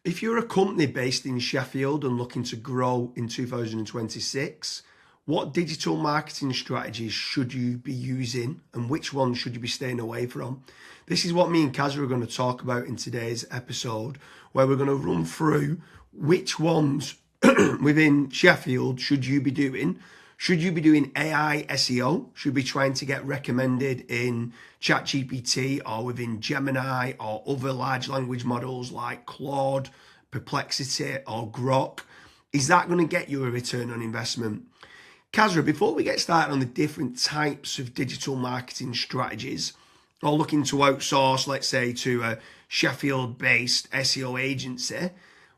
If you're a company based in Sheffield and looking to grow in 2026, what digital marketing strategies should you be using and which ones should you be staying away from? This is what me and Kaz are going to talk about in today's episode, where we're going to run through which ones within Sheffield should you be doing. Should you be doing AI SEO? Should be trying to get recommended in ChatGPT or within Gemini or other large language models like Claude, Perplexity or Grok? Is that going to get you a return on investment? Kazra, before we get started on the different types of digital marketing strategies or looking to outsource, let's say, to a Sheffield-based SEO agency,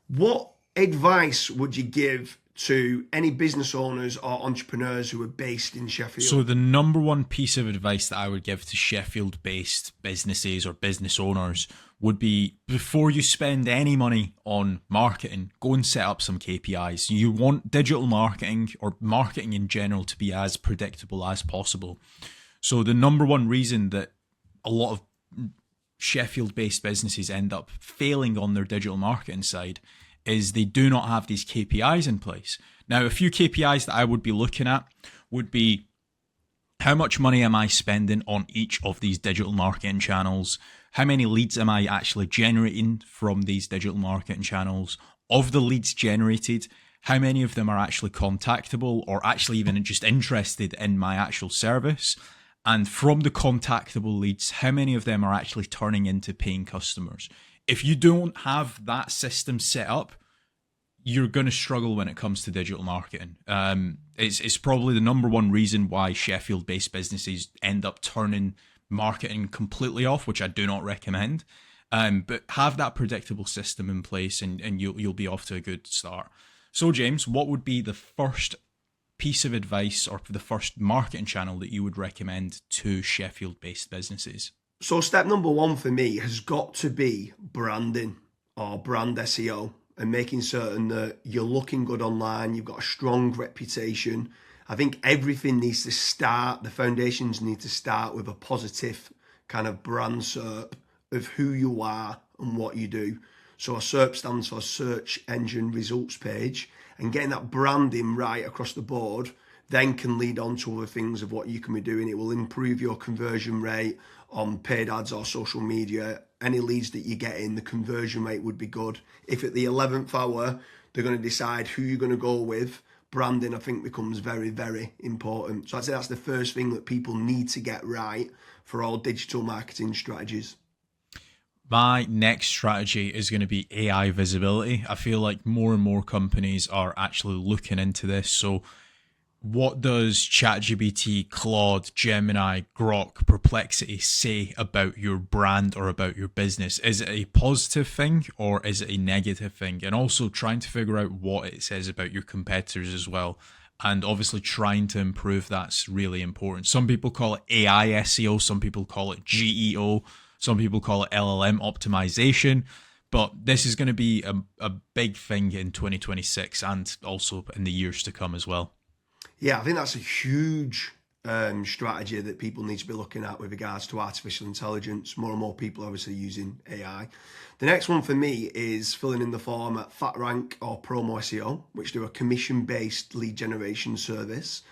what advice would you give to any business owners or entrepreneurs who are based in Sheffield? So the number one piece of advice that I would give to Sheffield-based businesses or business owners would be, before you spend any money on marketing, go and set up some KPIs. You want digital marketing or marketing in general to be as predictable as possible. So the number one reason that a lot of Sheffield-based businesses end up failing on their digital marketing side is they do not have these KPIs in place. Now, a few KPIs that I would be looking at would be, how much money am I spending on each of these digital marketing channels? How many leads am I actually generating from these digital marketing channels? Of the leads generated, how many of them are actually contactable or actually even just interested in my actual service? And from the contactable leads, how many of them are actually turning into paying customers? If you don't have that system set up, you're going to struggle when it comes to digital marketing. It's probably the number one reason why Sheffield-based businesses end up turning marketing completely off, which I do not recommend. But have that predictable system in place and you'll be off to a good start. So James, what would be the first piece of advice or the first marketing channel that you would recommend to Sheffield-based businesses? So step number one for me has got to be branding or brand SEO and making certain that you're looking good online, you've got a strong reputation. I think everything needs to start, the foundations need to start with a positive kind of brand SERP of who you are and what you do. So a SERP stands for Search Engine Results Page, and getting that branding right across the board then can lead on to other things of what you can be doing. It will improve your conversion rate on paid ads or social media. Any leads that you get in, the conversion rate would be good. If at the 11th hour, they're going to decide who you're going to go with, branding, I think, becomes very, very important. So I'd say that's the first thing that people need to get right for all digital marketing strategies. My next strategy is going to be AI visibility. I feel like more and more companies are actually looking into this. So what does ChatGPT, Claude, Gemini, Grok, Perplexity say about your brand or about your business? Is it a positive thing or is it a negative thing? And also trying to figure out what it says about your competitors as well. And obviously trying to improve that's really important. Some people call it AI SEO, some people call it GEO, some people call it LLM optimization. But this is going to be a big thing in 2026 and also in the years to come as well. Yeah, I think that's a huge strategy that people need to be looking at with regards to artificial intelligence. More and more people are obviously using AI. The next one for me is filling in the form at FatRank or Promo SEO, which do a commission-based lead generation service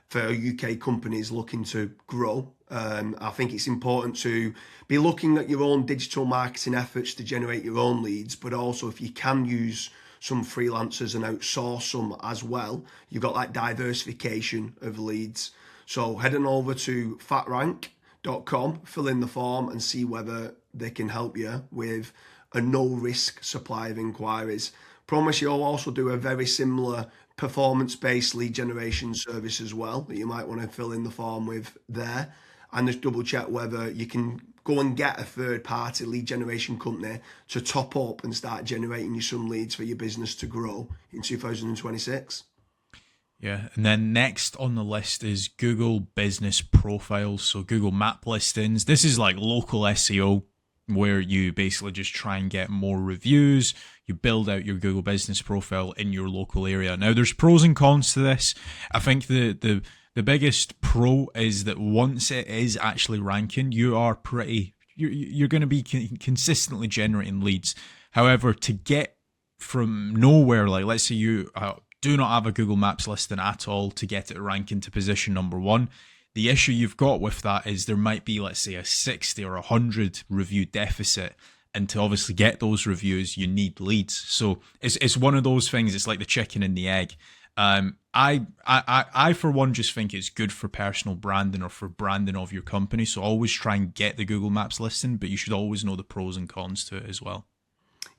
for UK companies looking to grow. I think it's important to be looking at your own digital marketing efforts to generate your own leads, but also if you can use some freelancers and outsource some as well, you've got that diversification of leads. So head on over to fatrank.com, fill in the form and see whether they can help you with a no-risk supply of inquiries. Promise you'll also do a very similar performance-based lead generation service as well that you might want to fill in the form with there, and just double check whether you can go and get a third-party lead generation company to top up and start generating you some leads for your business to grow in 2026. Yeah, and then next on the list is Google Business Profiles, so Google Map listings. This is like local SEO where you basically just try and get more reviews. You build out your Google Business Profile in your local area. Now, there's pros and cons to this. I think the biggest pro is that once it is actually ranking, you're going to be consistently generating leads. However, to get from nowhere, like let's say you do not have a Google Maps listing at all to get it ranking to position number 1. The issue you've got with that is there might be, let's say, a 60 or 100 review deficit. And to obviously get those reviews, you need leads. So it's one of those things. It's like the chicken and the egg. I for one just think it's good for personal branding or for branding of your company. So always try and get the Google Maps listing, but you should always know the pros and cons to it as well.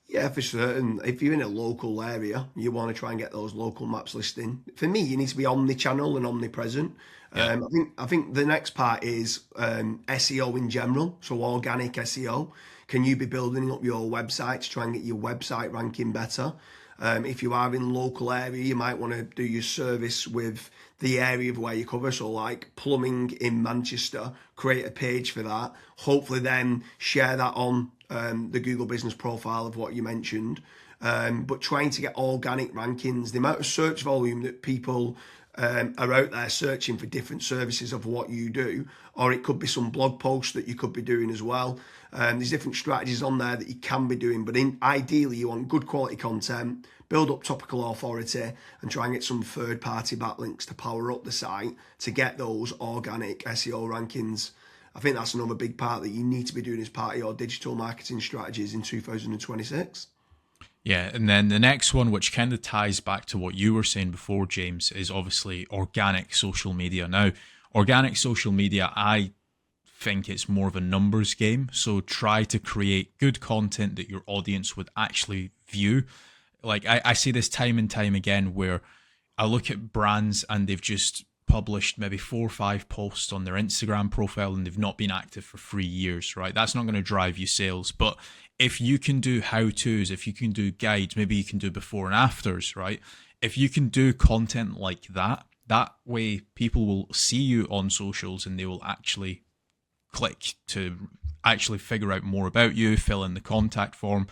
Yeah, for certain. If you're in a local area, you want to try and get those local maps listing. For me, you need to be omni-channel and omnipresent. Yeah. I think the next part is SEO in general, so organic SEO. Can you be building up your website to try and get your website ranking better? If you are in local area, you might want to do your service with the area of where you cover. So like plumbing in Manchester, create a page for that. Hopefully then share that on the Google business profile of what you mentioned. But trying to get organic rankings, the amount of search volume that people are out there searching for different services of what you do, or it could be some blog posts that you could be doing as well. There's different strategies on there that you can be doing, but ideally you want good quality content, build up topical authority, and try and get some third-party backlinks to power up the site to get those organic SEO rankings. I think that's another big part that you need to be doing as part of your digital marketing strategies in 2026. Yeah, and then the next one, which kind of ties back to what you were saying before, James, is obviously organic social media. Now, organic social media, I think it's more of a numbers game. So try to create good content that your audience would actually view. Like I see this time and time again where I look at brands and they've just published maybe 4 or 5 posts on their Instagram profile and they've not been active for 3 years, right? That's not going to drive you sales. But if you can do how-tos, if you can do guides, maybe you can do before and afters, right? If you can do content like that, that way people will see you on socials and they will actually click to actually figure out more about you, fill in the contact form.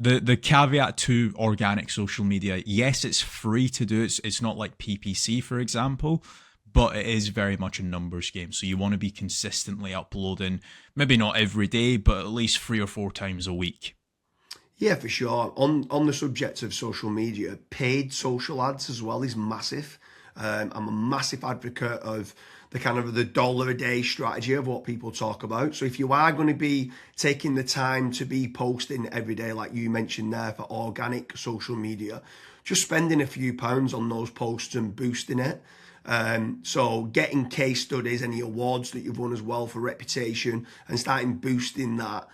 The caveat to organic social media, yes, it's free to do. It's not like PPC, for example, but it is very much a numbers game. So you want to be consistently uploading, maybe not every day, but at least 3 or 4 times a week. Yeah, for sure. On the subject of social media, paid social ads as well is massive. I'm a massive advocate of the kind of the dollar a day strategy of what people talk about. So if you are going to be taking the time to be posting every day, like you mentioned there, for organic social media, just spending a few pounds on those posts and boosting it. So getting case studies, any awards that you've won as well for reputation, and starting boosting that.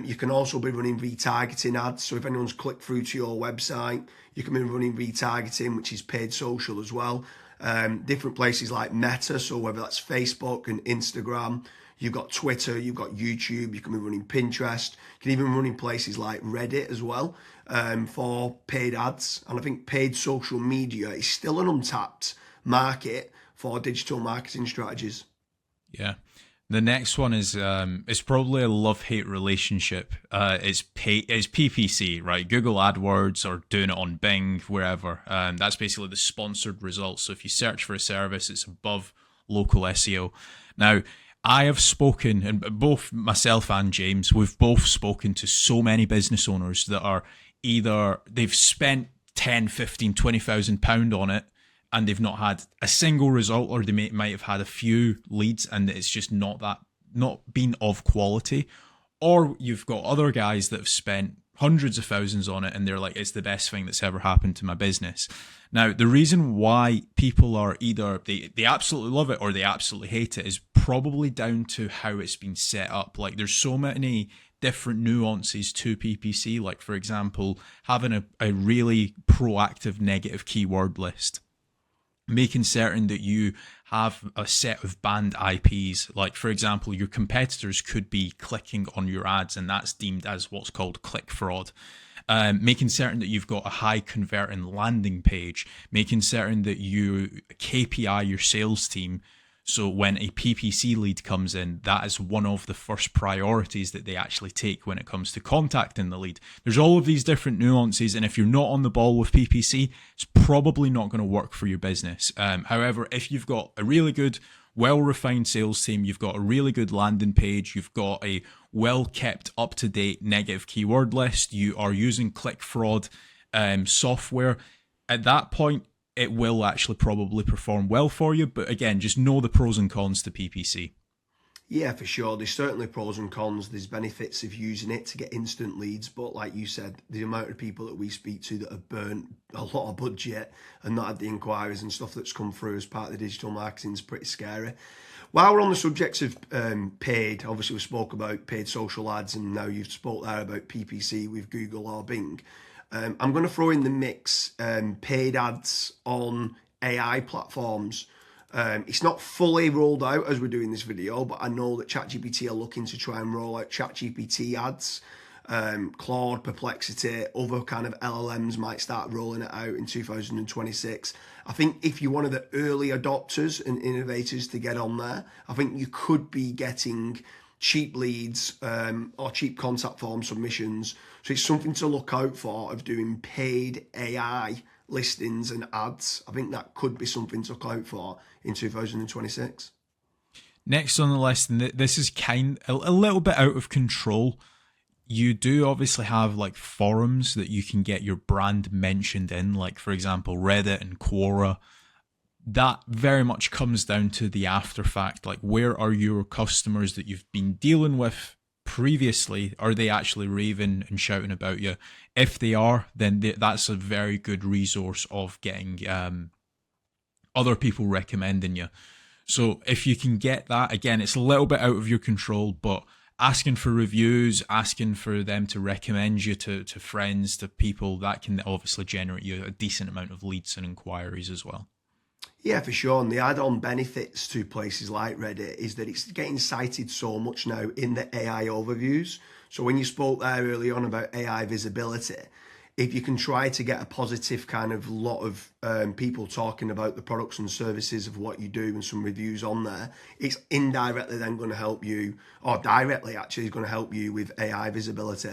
You can also be running retargeting ads. So if anyone's clicked through to your website, you can be running retargeting, which is paid social as well. Different places like Meta, so whether that's Facebook and Instagram, you've got Twitter, you've got YouTube, you can be running Pinterest, you can even run in places like Reddit as well for paid ads. And I think paid social media is still an untapped market for digital marketing strategies. Yeah. The next one is it's probably a love-hate relationship. It's PPC, right? Google AdWords or doing it on Bing, wherever. That's basically the sponsored results. So if you search for a service, it's above local SEO. Now, I have spoken, and both myself and James, we've both spoken to so many business owners that are either they've spent 10, 15, 20,000 pound on it, and they've not had a single result, or they might have had a few leads and it's just not been of quality. Or you've got other guys that have spent hundreds of thousands on it and they're like, it's the best thing that's ever happened to my business. Now, the reason why people are either they absolutely love it or they absolutely hate it is probably down to how it's been set up. Like there's so many different nuances to PPC. Like for example, having a really proactive negative keyword list, making certain that you have a set of banned IPs. Like, for example, your competitors could be clicking on your ads and that's deemed as what's called click fraud. Making certain that you've got a high converting landing page, making certain that you KPI your sales team. So when a PPC lead comes in, that is one of the first priorities that they actually take when it comes to contacting the lead. There's all of these different nuances, and if you're not on the ball with PPC, it's probably not going to work for your business. However, if you've got a really good, well-refined sales team, you've got a really good landing page, you've got a well-kept, up-to-date negative keyword list, you are using click fraud software, at that point, it will actually probably perform well for you. But again, just know the pros and cons to PPC. Yeah, for sure. There's certainly pros and cons. There's benefits of using it to get instant leads. But like you said, the amount of people that we speak to that have burnt a lot of budget and not had the inquiries and stuff that's come through as part of the digital marketing is pretty scary. While we're on the subject of paid, obviously we spoke about paid social ads, and now you've spoke there about PPC with Google or Bing. I'm going to throw in the mix paid ads on AI platforms. It's not fully rolled out as we're doing this video, but I know that ChatGPT are looking to try and roll out ChatGPT ads. Claude, Perplexity, other kind of LLMs might start rolling it out in 2026. I think if you're one of the early adopters and innovators to get on there, I think you could be getting cheap leads or cheap contact form submissions. So it's something to look out for of doing paid AI listings and ads. I think that could be something to look out for in 2026. Next on the list, and this is a little bit out of control. You do obviously have like forums that you can get your brand mentioned in, like for example Reddit and Quora. That very much comes down to the after fact, like where are your customers that you've been dealing with previously? Are they actually raving and shouting about you? If they are, then that's a very good resource of getting other people recommending you. So if you can get that, again, it's a little bit out of your control, but asking for reviews, asking for them to recommend you to friends, to people, that can obviously generate you a decent amount of leads and inquiries as well. Yeah, for sure. And the add-on benefits to places like Reddit is that it's getting cited so much now in the AI overviews. So when you spoke there early on about AI visibility, if you can try to get a positive kind of lot of people talking about the products and services of what you do and some reviews on there, it's indirectly then going to help you, or directly actually is going to help you with AI visibility.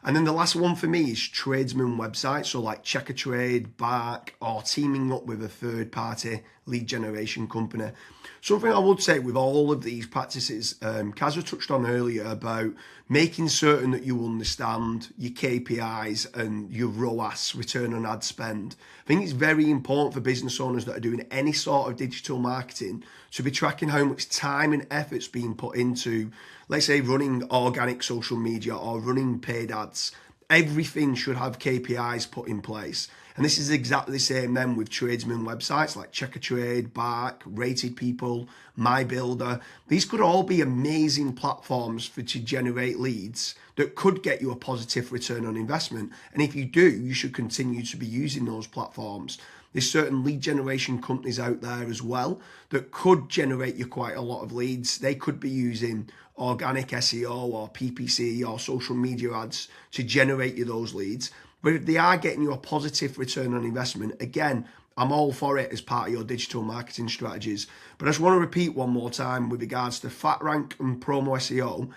And then the last one for me is tradesman websites. So like Check a Trade, Bark, or teaming up with a third party lead generation company. Something I would say with all of these practices, Kazra touched on earlier about making certain that you understand your KPIs and your ROAS, return on ad spend. I think it's very important for business owners that are doing any sort of digital marketing to be tracking how much time and effort's being put into, let's say, running organic social media or running paid ads. Everything should have KPIs put in place. And this is exactly the same then with tradesman websites like Check a Trade, Bark, Rated People, My Builder. These could all be amazing platforms to generate leads that could get you a positive return on investment. And if you do, you should continue to be using those platforms. There's certain lead generation companies out there as well that could generate you quite a lot of leads. They could be using organic SEO or PPC or social media ads to generate you those leads. But if they are getting you a positive return on investment, again, I'm all for it as part of your digital marketing strategies. But I just want to repeat one more time with regards to FatRank and Promo SEO.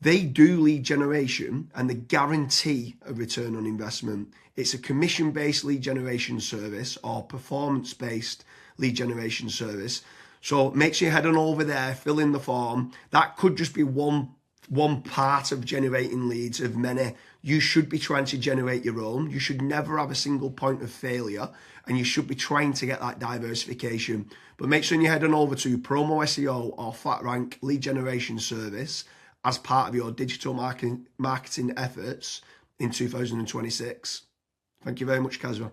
They do lead generation and they guarantee a return on investment. It's a commission-based lead generation service or performance-based lead generation service. So make sure you head on over there, fill in the form. That could just be one part of generating leads of many. You should be trying to generate your own. You should never have a single point of failure, and you should be trying to get that diversification. But make sure you head on over to Promo SEO or FatRank lead generation service as part of your digital marketing efforts in 2026. Thank you very much, Kazra.